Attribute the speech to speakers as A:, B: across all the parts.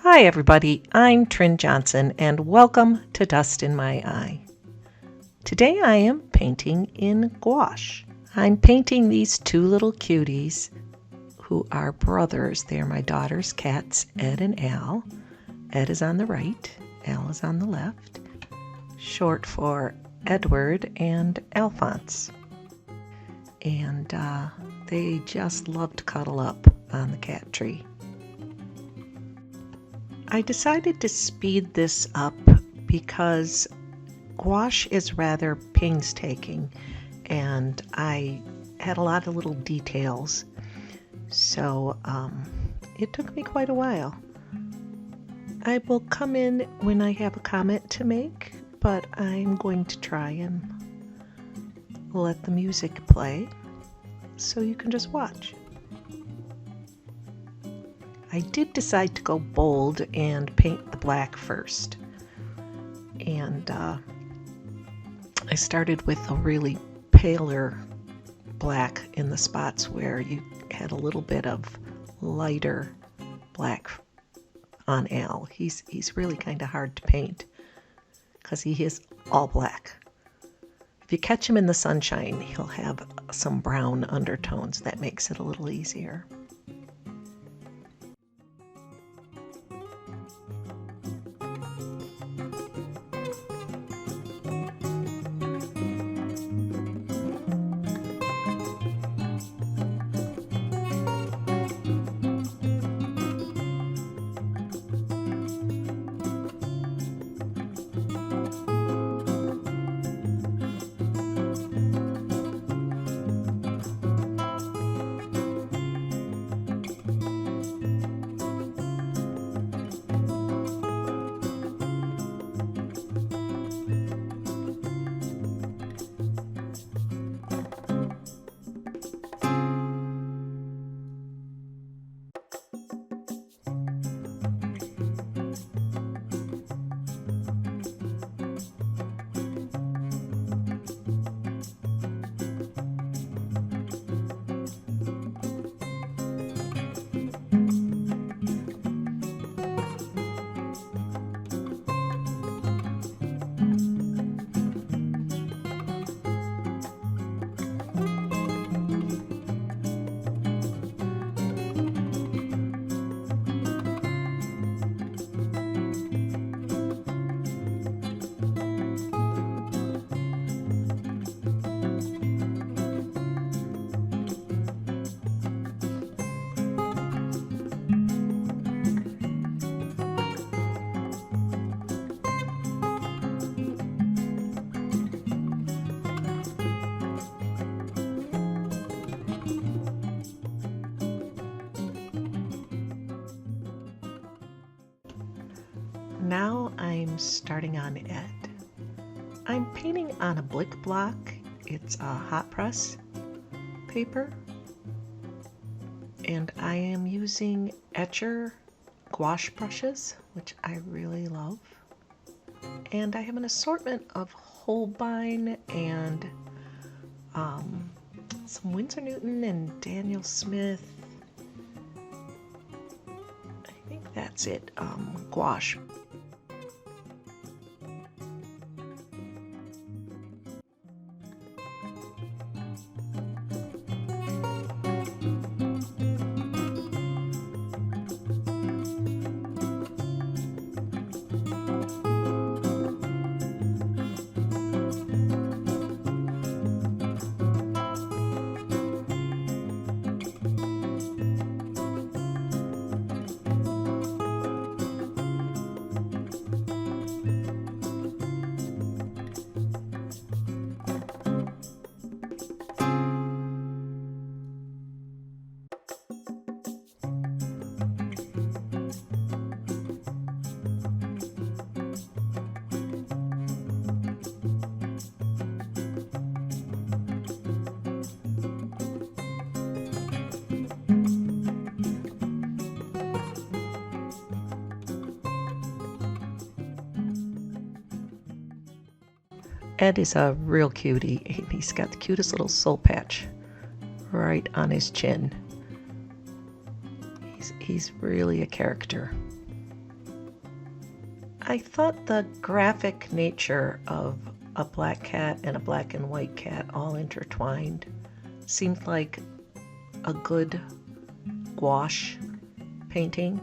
A: Hi everybody, I'm Trin Johnson and welcome to Dust in My Eye. Today I am painting in gouache. I'm painting these two little cuties who are brothers. They're my daughter's cats, Ed and Al. Ed is on the right, Al is on the left, short for Edward and Alphonse. And they just love to cuddle up on the cat tree. I decided to speed this up because gouache is rather painstaking and I had a lot of little details, so it took me quite a while. I will come in when I have a comment to make, but I'm going to try and let the music play so you can just watch. I did decide to go bold and paint the black first. And I started with a really paler black in the spots where you had a little bit of lighter black on Al. He's really kind of hard to paint because he is all black. If you catch him in the sunshine, he'll have some brown undertones. That makes it a little easier. Now I'm starting on Ed. I'm painting on a blick block. It's a hot press paper. And I am using etcher gouache brushes, which I really love. And I have an assortment of Holbein and some Winsor Newton and Daniel Smith. I think that's it, gouache. Ed is a real cutie. He's got the cutest little soul patch right on his chin. He's really a character. I thought the graphic nature of a black cat and a black and white cat all intertwined seemed like a good gouache painting.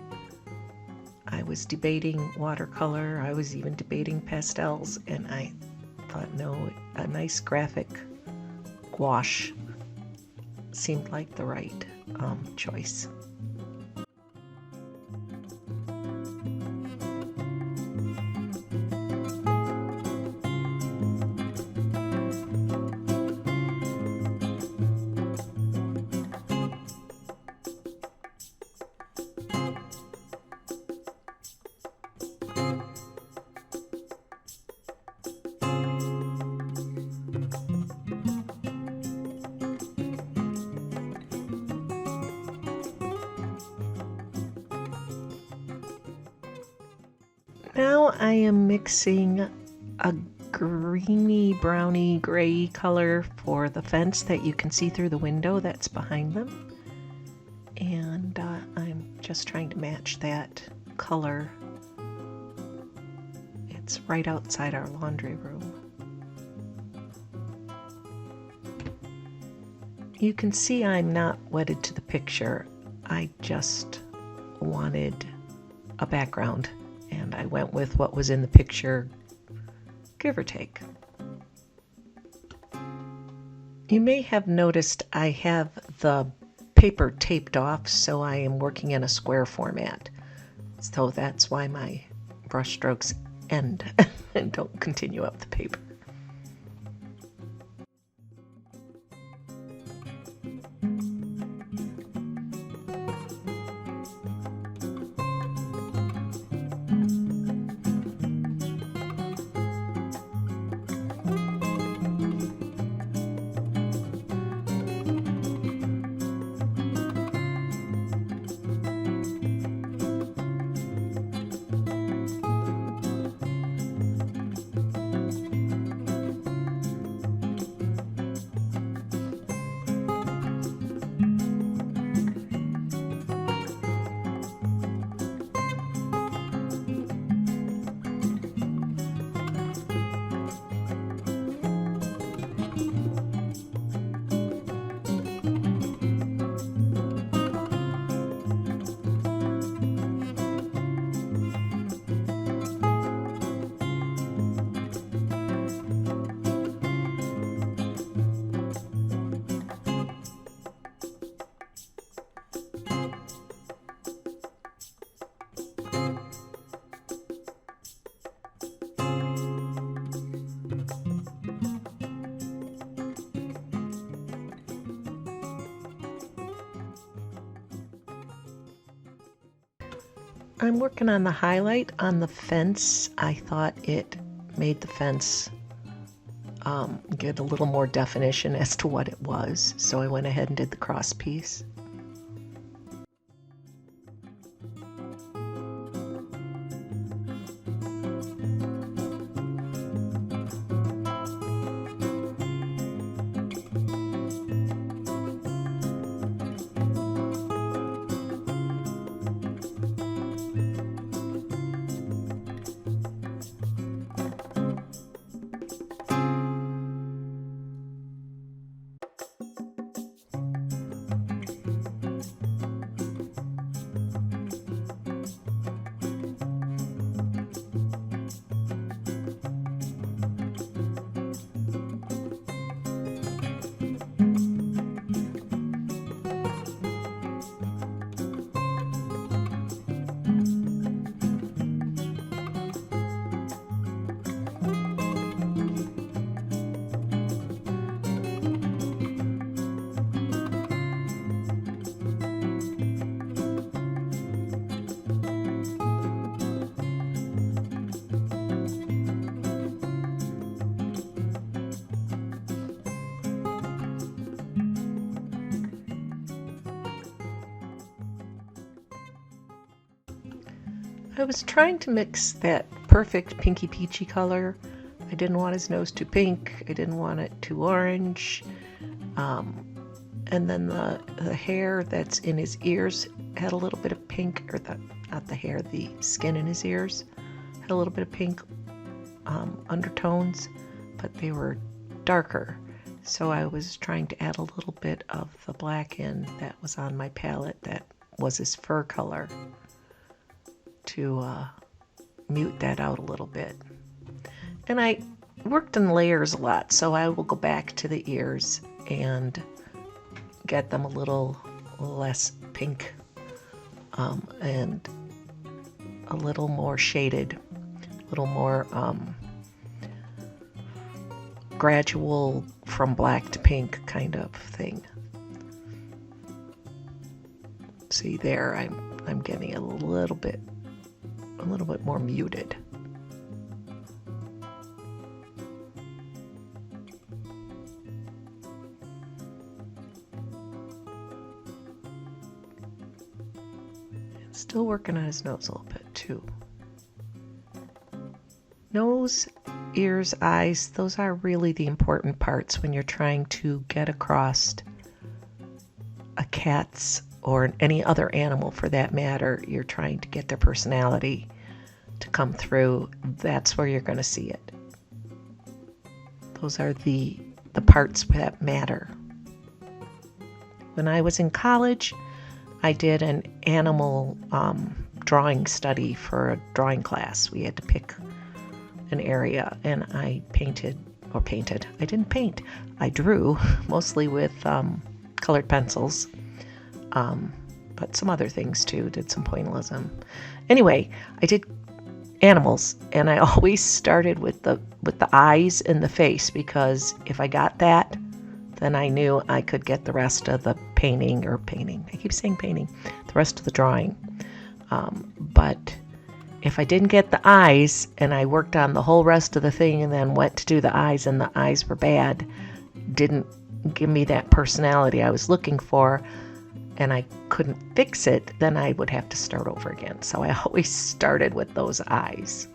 A: I was debating watercolor, I was even debating pastels, and I thought, no, a nice graphic gouache seemed like the right choice. Now I am mixing a greeny, browny, gray color for the fence that you can see through the window that's behind them. And I'm just trying to match that color. It's right outside our laundry room. You can see I'm not wedded to the picture. I just wanted a background, and I went with what was in the picture, give or take. You may have noticed I have the paper taped off, so I am working in a square format. So that's why my brush strokes end and don't continue up the paper. I'm working on the highlight on the fence. I thought it made the fence get a little more definition as to what it was, so I went ahead and did the cross piece. I was trying to mix that perfect pinky peachy color. I didn't want his nose too pink. I didn't want it too orange. And then the hair that's in his ears had a little bit of pink, or not the hair, the skin in his ears had a little bit of pink undertones, but they were darker. So I was trying to add a little bit of the black in that was on my palette that was his fur color to mute that out a little bit. And I worked in layers a lot, so I will go back to the ears and get them a little less pink and a little more shaded, a little more gradual from black to pink kind of thing. See there, I'm getting a little bit more muted. Still working on his nose a little bit too. Nose, ears, eyes, those are really the important parts when you're trying to get across a cat's or any other animal for that matter. You're trying to get their personality to come through. That's where you're going to see it. Those are the parts that matter. When I was in college, I did an animal drawing study for a drawing class. We had to pick an area, and I I didn't paint. I drew, mostly with colored pencils, but some other things too, did some pointillism. Anyway, I did animals, and I always started with the eyes and the face, because if I got that, then I knew I could get the rest of the painting. I keep saying painting, the rest of the drawing. But if I didn't get the eyes and I worked on the whole rest of the thing and then went to do the eyes and the eyes were bad, didn't give me that personality I was looking for, and I couldn't fix it, then I would have to start over again. So I always started with those eyes.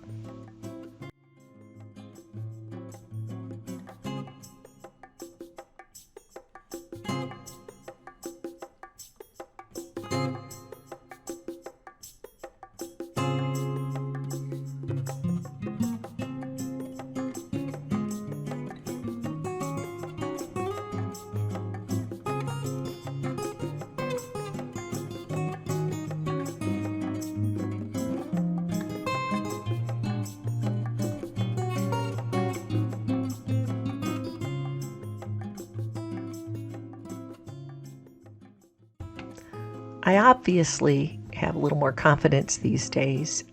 A: I obviously have a little more confidence these days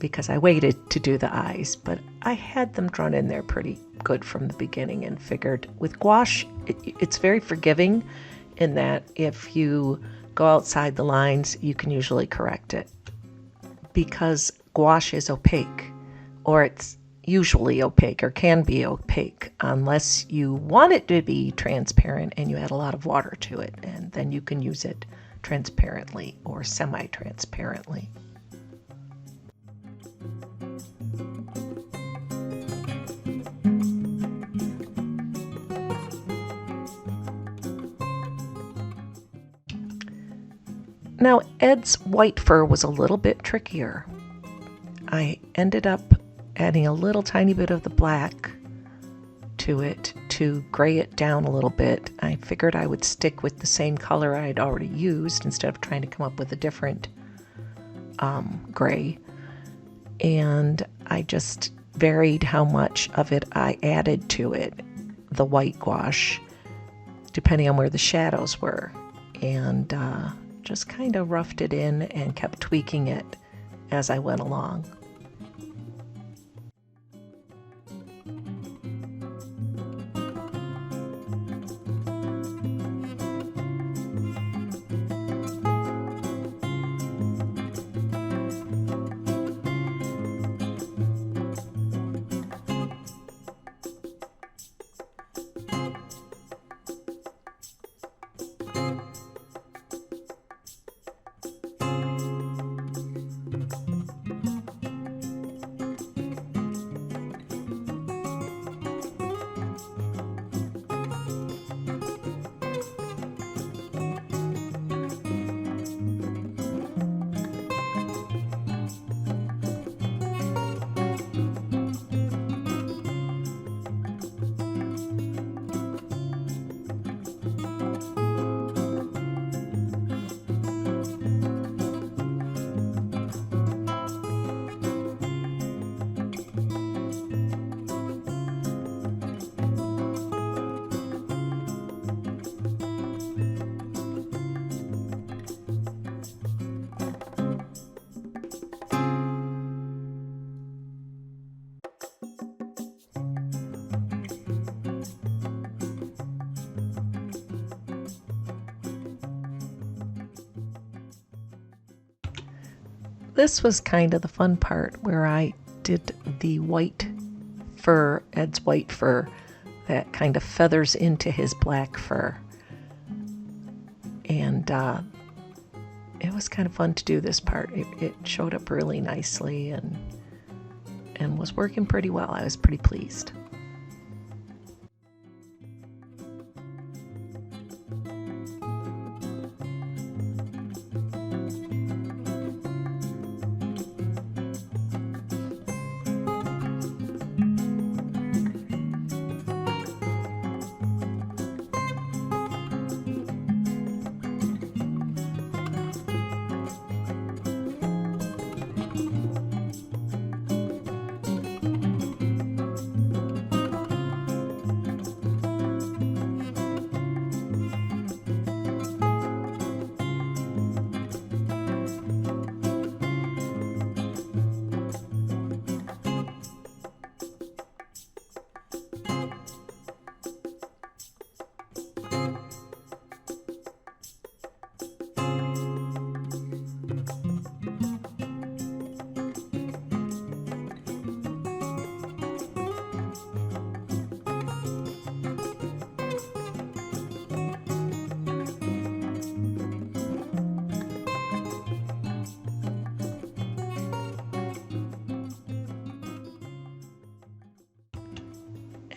A: because I waited to do the eyes, but I had them drawn in there pretty good from the beginning and figured with gouache, it's very forgiving in that if you go outside the lines, you can usually correct it. Because gouache is opaque, or it's usually opaque or can be opaque unless you want it to be transparent and you add a lot of water to it, and then you can use it transparently or semi-transparently. Now, Ed's white fur was a little bit trickier. I ended up adding a little tiny bit of the black to it to gray it down a little bit. I figured I would stick with the same color I'd already used instead of trying to come up with a different gray. And I just varied how much of it I added to it, the white gouache, depending on where the shadows were. And just kind of roughed it in and kept tweaking it as I went along. this was kind of the fun part where I did the white fur, Ed's white fur, that kind of feathers into his black fur. And it was kind of fun to do this part. It showed up really nicely and was working pretty well. I was pretty pleased.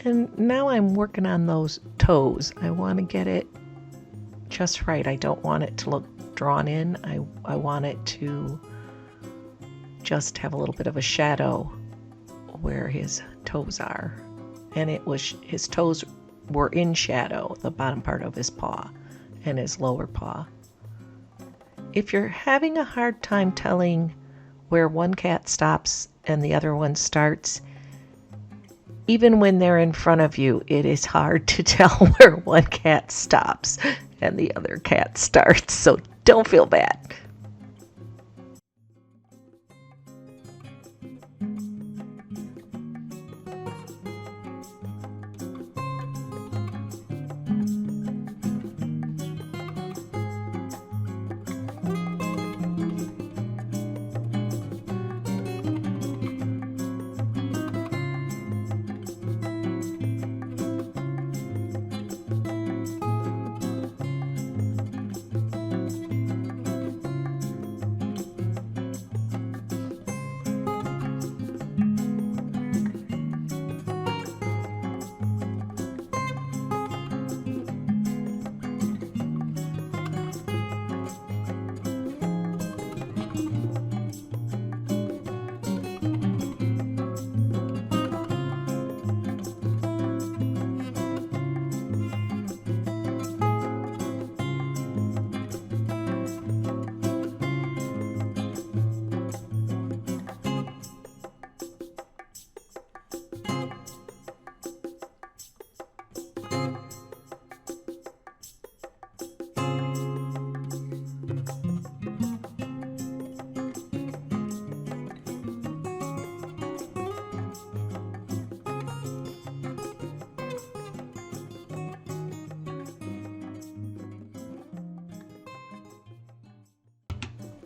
A: And now I'm working on those toes. I want to get it just right. I don't want it to look drawn in. I want it to just have a little bit of a shadow where his toes are. And his toes were in shadow, the bottom part of his paw and his lower paw. If you're having a hard time telling where one cat stops and the other one starts, even when they're in front of you, it is hard to tell where one cat stops and the other cat starts, so don't feel bad.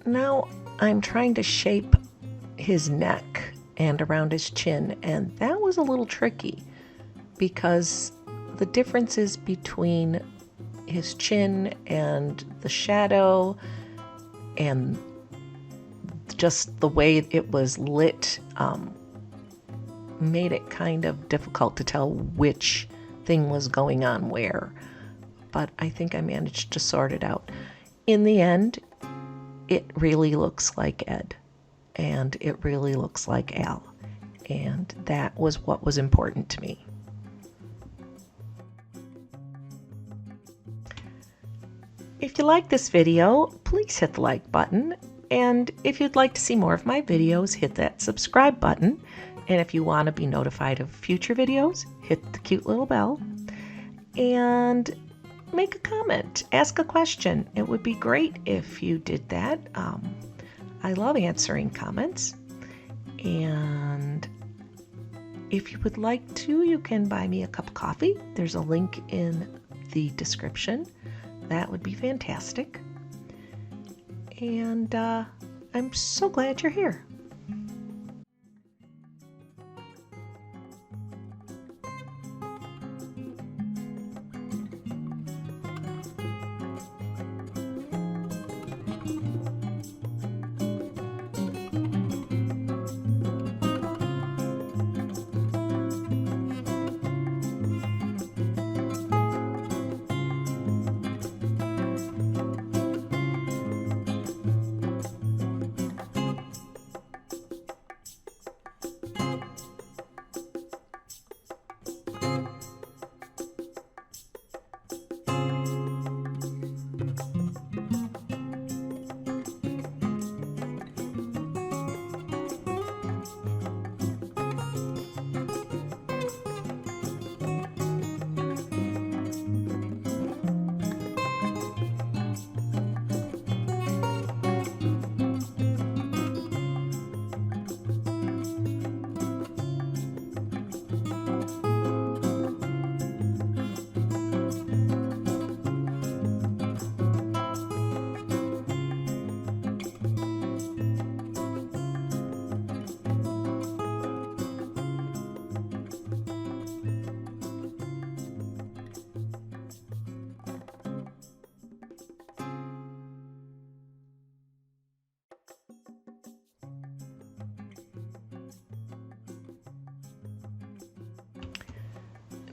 A: Now I'm trying to shape his neck and around his chin, and that was a little tricky because the differences between his chin and the shadow and just the way it was lit made it kind of difficult to tell which thing was going on where. But I think I managed to sort it out. In the end, it really looks like Ed, and it really looks like Al, and that was what was important to me. If you like this video, please hit the like button, and if you'd like to see more of my videos, hit that subscribe button, and if you want to be notified of future videos, hit the cute little bell, and make a comment, ask a question. It would be great if you did that. I love answering comments. And if you would like to, you can buy me a cup of coffee. There's a link in the description. That would be fantastic. And I'm I'm so glad you're here.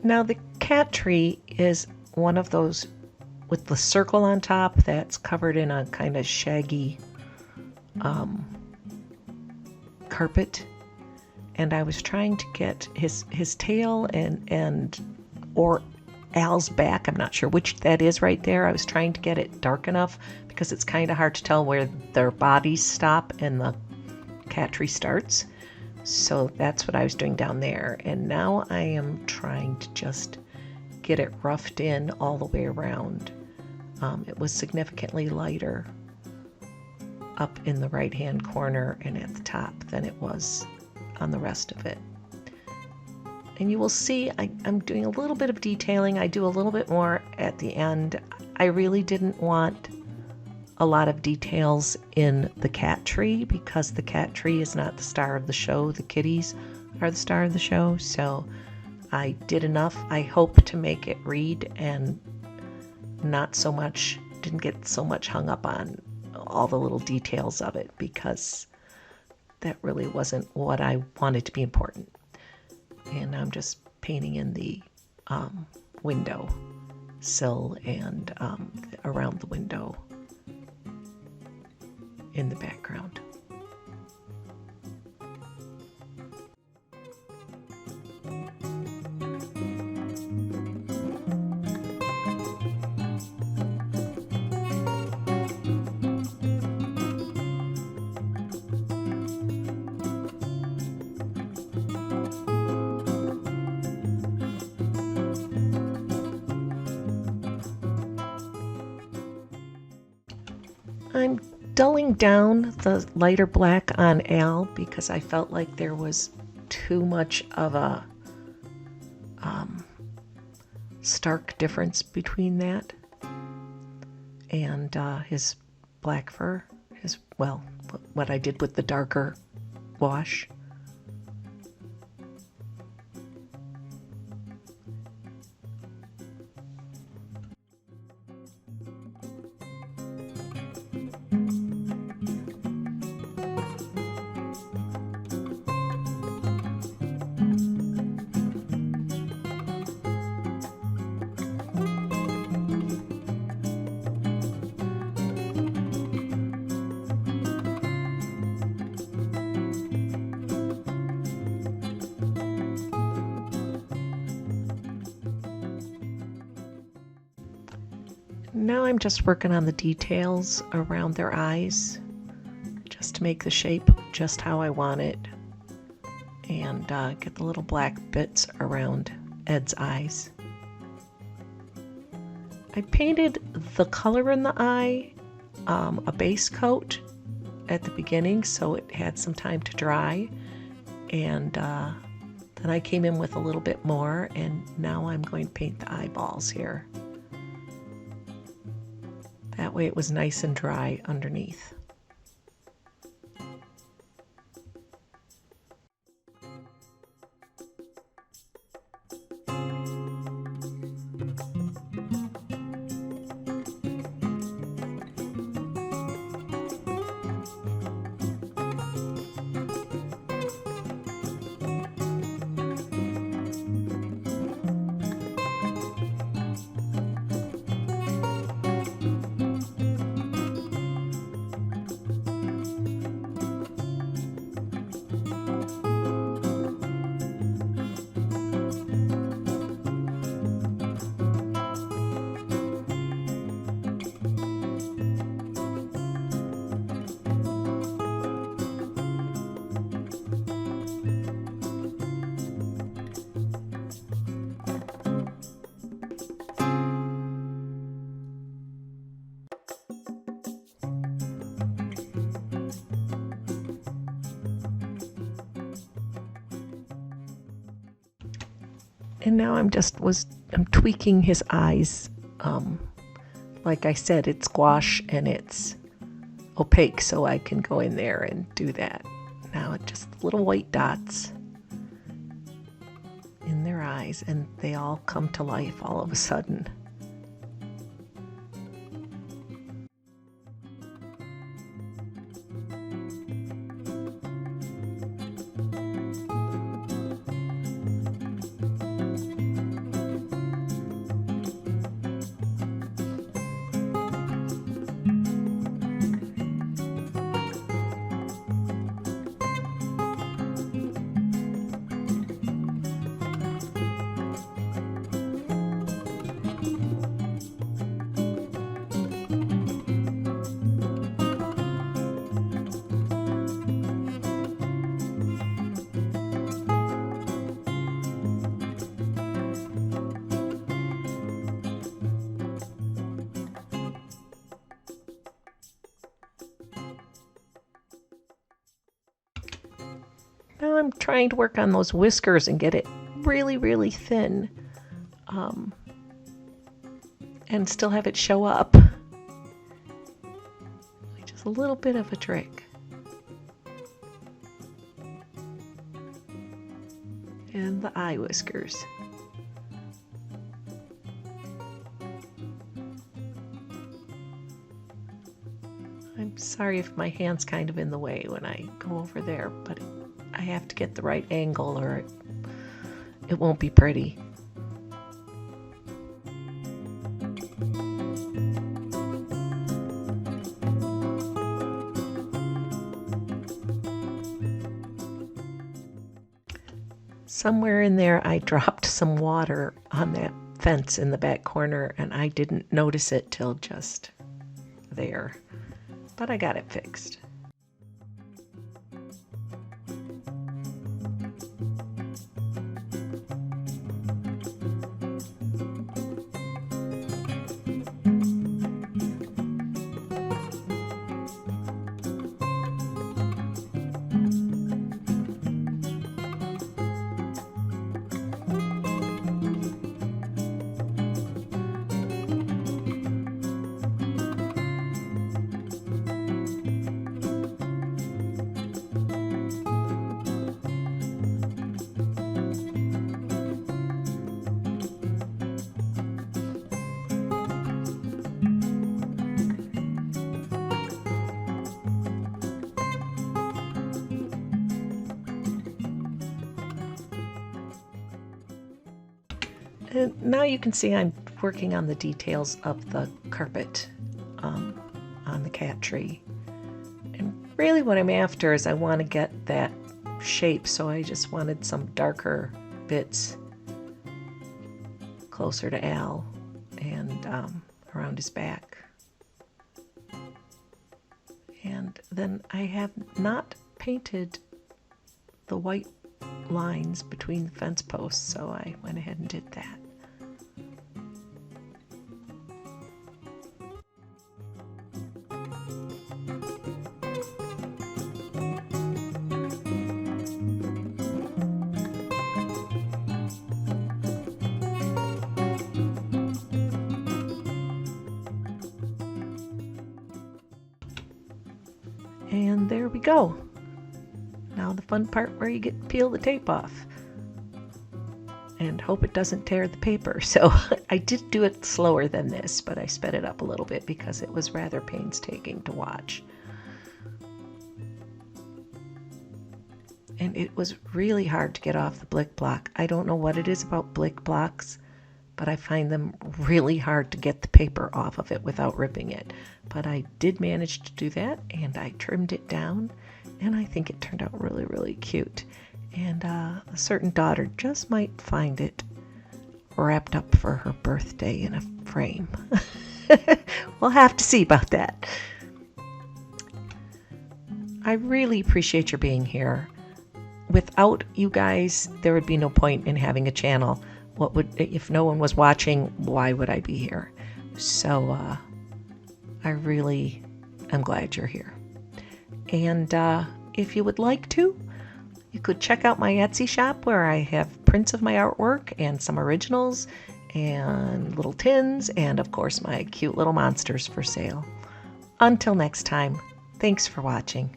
A: Now the cat tree is one of those with the circle on top that's covered in a kind of shaggy carpet, and I was trying to get his tail or Al's back. I'm not sure which that is right there. I was trying to get it dark enough because it's kind of hard to tell where their bodies stop and the cat tree starts. So that's what I was doing down there, and now I am trying to just get it roughed in all the way around. It was significantly lighter up in the right hand corner and at the top than it was on the rest of it. And you will see I'm doing a little bit of detailing. I do a little bit more at the end. I really didn't want a lot of details in the cat tree because the cat tree is not the star of the show. The kitties are the star of the show. So I did enough. I hope to make it read and didn't get so much hung up on all the little details of it because that really wasn't what I wanted to be important. And I'm just painting in the window sill and around the window in the background. I'm dulling down the lighter black on Al because I felt like there was too much of a stark difference between that and his black fur, what I did with the darker wash. Now I'm just working on the details around their eyes, just to make the shape just how I want it, and get the little black bits around Ed's eyes. I painted the color in the eye a base coat at the beginning so it had some time to dry, and then I came in with a little bit more, and now I'm going to paint the eyeballs here. That way it was nice and dry underneath. And now I'm tweaking his eyes. Like I said, it's gouache and it's opaque, so I can go in there and do that. Now it's just little white dots in their eyes, and they all come to life all of a sudden. Now I'm trying to work on those whiskers and get it really, really thin, and still have it show up, which is a little bit of a trick. And the eye whiskers. I'm sorry if my hand's kind of in the way when I go over there, but I have to get the right angle or it won't be pretty. Somewhere in there I dropped some water on that fence in the back corner, and I didn't notice it till just there, but I got it fixed. And now you can see I'm working on the details of the carpet on the cat tree. And really what I'm after is I want to get that shape, so I just wanted some darker bits closer to Al and around his back. And then I have not painted the white lines between the fence posts, so I went ahead and did that. And there we go. Now the fun part where you get to peel the tape off and hope it doesn't tear the paper. So I did do it slower than this, but I sped it up a little bit because it was rather painstaking to watch. And it was really hard to get off the Blick block. I don't know what it is about Blick blocks, but I find them really hard to get the paper off of it without ripping it. But I did manage to do that, and I trimmed it down, and I think it turned out really, really cute. And a certain daughter just might find it wrapped up for her birthday in a frame. We'll have to see about that. I really appreciate your being here. Without you guys, there would be no point in having a channel. If no one was watching, why would I be here? So I really am glad you're here. And if you would like to, you could check out my Etsy shop where I have prints of my artwork and some originals and little tins and, of course, my cute little monsters for sale. Until next time, thanks for watching.